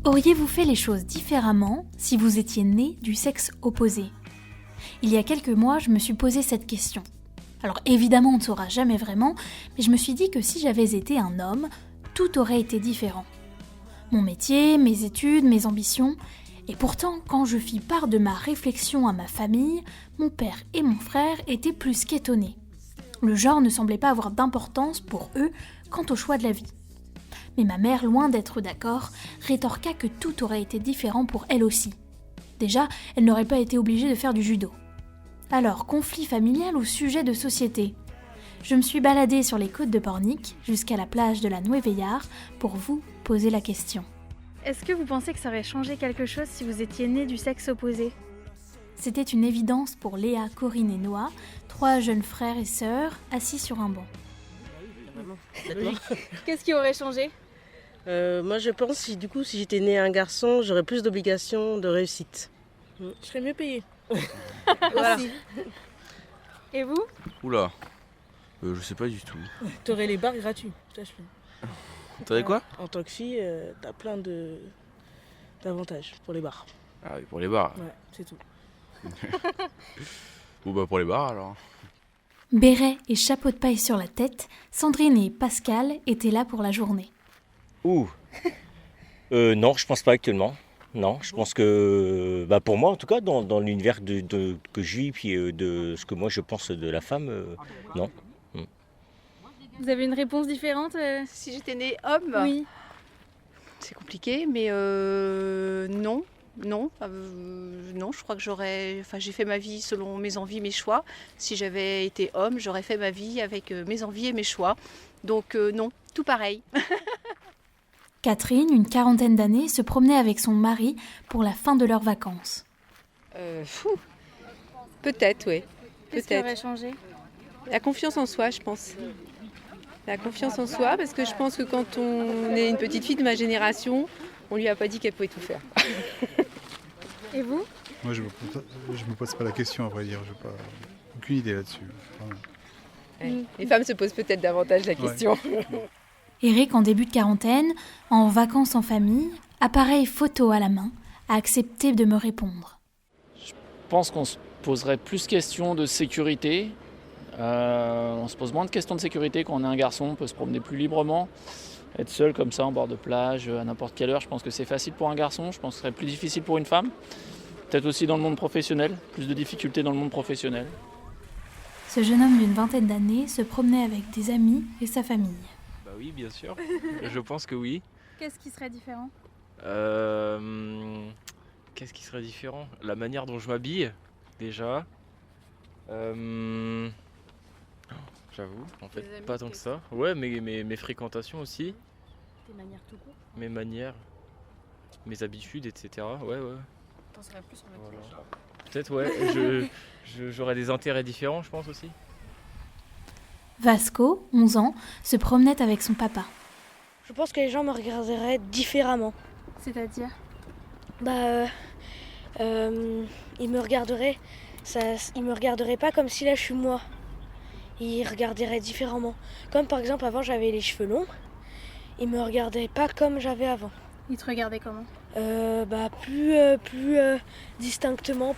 Auriez-vous fait les choses différemment si vous étiez né du sexe opposé ? Il y a quelques mois, je me suis posé cette question. Alors évidemment, on ne saura jamais vraiment, mais je me suis dit que si j'avais été un homme, tout aurait été différent. Mon métier, mes études, mes ambitions. Et pourtant, quand je fis part de ma réflexion à ma famille, mon père et mon frère étaient plus qu'étonnés. Le genre ne semblait pas avoir d'importance pour eux quant au choix de la vie. Mais ma mère, loin d'être d'accord, rétorqua que tout aurait été différent pour elle aussi. Déjà, elle n'aurait pas été obligée de faire du judo. Alors, conflit familial ou sujet de société ? Je me suis baladée sur les côtes de Pornic jusqu'à la plage de la Nouéveillard pour vous poser la question. Est-ce que vous pensez que ça aurait changé quelque chose si vous étiez né du sexe opposé ? C'était une évidence pour Léa, Corinne et Noah, 3 jeunes frères et sœurs assis sur un banc. Qu'est-ce qui aurait changé ? Moi je pense si j'étais née un garçon, j'aurais plus d'obligations de réussite. Je serais mieux payée. Voilà. Et vous ? Oula, je sais pas du tout. T'aurais les bars gratuits, je t'assure. T'aurais quoi ? En tant que fille, t'as plein d'avantages pour les bars. Ah oui, pour les bars. Ouais, c'est tout. Bon bah pour les bars alors. Béret et chapeau de paille sur la tête, Sandrine et Pascal étaient là pour la journée. Non, je pense pas actuellement. Non, je pense que, pour moi en tout cas, dans l'univers que je vis, puis de ce que moi je pense de la femme, non. Vous avez une réponse différente Si j'étais née homme, Oui. c'est compliqué, mais non. Non, je crois que j'ai fait ma vie selon mes envies, mes choix. Si j'avais été homme, j'aurais fait ma vie avec mes envies et mes choix. Donc non, tout pareil. Catherine, une 40aine d'années, se promenait avec son mari pour la fin de leurs vacances. Peut-être, oui. Qu'est-ce qui aurait changé ? La confiance en soi, je pense. La confiance en soi, parce que je pense que quand on est une petite fille de ma génération, on lui a pas dit qu'elle pouvait tout faire. Et vous ? Moi, je me pose pas la question, à vrai dire. Je n'ai pas aucune idée là-dessus. Vraiment. Les femmes se posent peut-être davantage la question. Eric, en début de quarantaine, en vacances en famille, appareil photo à la main, a accepté de me répondre. Je pense qu'on se poserait plus questions de sécurité. On se pose moins de questions de sécurité quand on est un garçon, on peut se promener plus librement. Être seul comme ça en bord de plage à n'importe quelle heure, je pense que c'est facile pour un garçon, je pense que ce serait plus difficile pour une femme. Peut-être aussi dans le monde professionnel, plus de difficultés dans le monde professionnel. Ce jeune homme d'une 20aine d'années se promenait avec des amis et sa famille. Bah oui, bien sûr. Je pense que oui. Qu'est-ce qui serait différent ? Qu'est-ce qui serait différent ? La manière dont je m'habille, déjà. J'avoue, en fait, pas tant que ça. Ouais, mes fréquentations aussi. Tes manières tout court ? Mes manières, mes habitudes, etc. Ouais. T'en serais plus sur le Voilà. Peut-être, ouais. J'aurais des intérêts différents, je pense aussi. Vasco, 11 ans, se promenait avec son papa. Je pense que les gens me regarderaient différemment. C'est-à-dire ? Ils me regarderaient pas comme si là je suis moi. Ils regarderaient différemment. Comme par exemple avant j'avais les cheveux longs, ils me regardaient pas comme j'avais avant. Ils te regardaient comment ? Plus distinctement.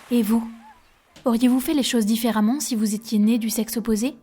Et vous ? Auriez-vous fait les choses différemment si vous étiez né du sexe opposé ?